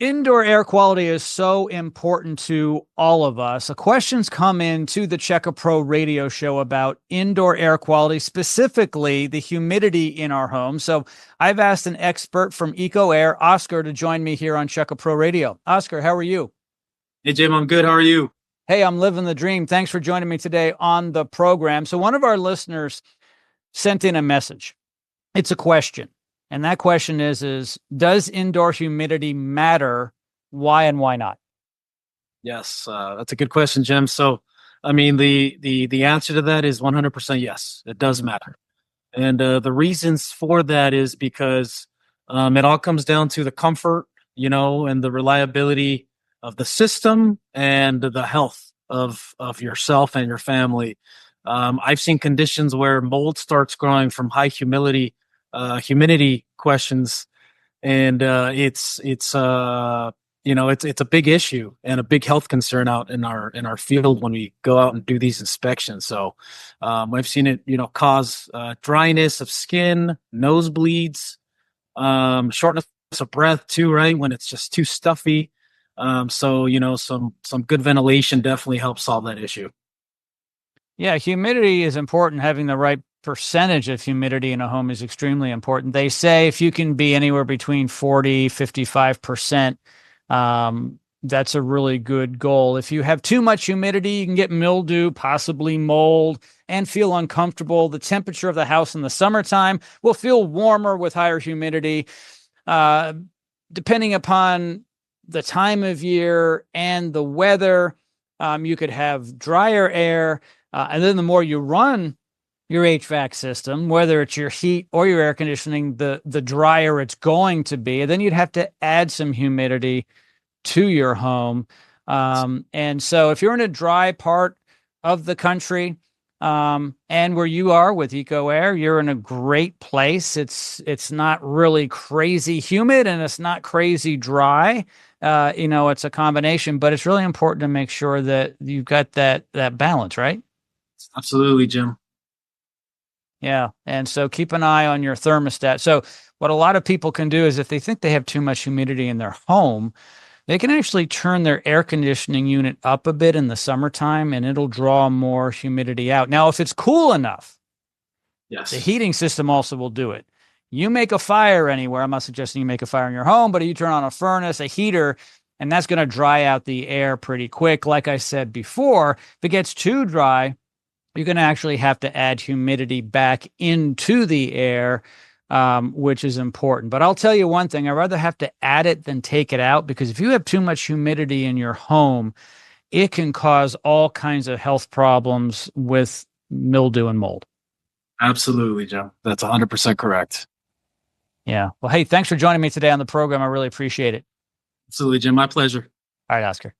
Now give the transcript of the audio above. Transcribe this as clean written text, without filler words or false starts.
Indoor air quality is so important to all of us. Questions come in to the Checka Pro radio show about indoor air quality, specifically the humidity in our home. So I've asked an expert from Eco Air, Oscar, to join me here on Checka Pro Radio. Oscar, how are you? Hey, Jim, I'm good. How are you? Hey, I'm living the dream. Thanks for joining me today on the program. So one of our listeners sent in a message. It's a question. And that question is does indoor humidity matter? Why and why not? Yes, that's a good question, Jim. So, I mean, the answer to that is 100% yes. It does matter, and the reasons for that is because it all comes down to the comfort, and the reliability of the system and the health of yourself and your family. I've seen conditions where mold starts growing from high humidity questions, and it's a big issue and a big health concern out in our field when we go out and do these inspections. So I've seen it cause dryness of skin, nosebleeds, shortness of breath too, right, when it's just too stuffy. So some good ventilation definitely helps solve that issue. Yeah, humidity is important. Having the right percentage of humidity in a home is extremely important. They say if you can be anywhere between 40, 55%, that's a really good goal. If you have too much humidity, you can get mildew, possibly mold, and feel uncomfortable. The temperature of the house in the summertime will feel warmer with higher humidity. Depending upon the time of year and the weather, you could have drier air. And then the more you run your HVAC system, whether it's your heat or your air conditioning, the drier it's going to be. And then you'd have to add some humidity to your home. And so if you're in a dry part of the country, and where you are with Eco Air, you're in a great place. It's not really crazy humid and it's not crazy dry. It's a combination, but it's really important to make sure that you've got that balance, right? Absolutely, Jim. Yeah. And so keep an eye on your thermostat. So what a lot of people can do is if they think they have too much humidity in their home, they can actually turn their air conditioning unit up a bit in the summertime and it'll draw more humidity out. Now, if it's cool enough, Yes, the heating system also will do it. You make a fire anywhere. I'm not suggesting you make a fire in your home, but you turn on a furnace, a heater, and that's going to dry out the air pretty quick. Like I said before, if it gets too dry, you're going to actually have to add humidity back into the air, which is important. But I'll tell you one thing, I'd rather have to add it than take it out, because if you have too much humidity in your home, it can cause all kinds of health problems with mildew and mold. absolutely, Jim. That's 100% correct. Yeah. Well, hey, thanks for joining me today on the program. I really appreciate it. Absolutely, Jim. My pleasure. All right, Oscar.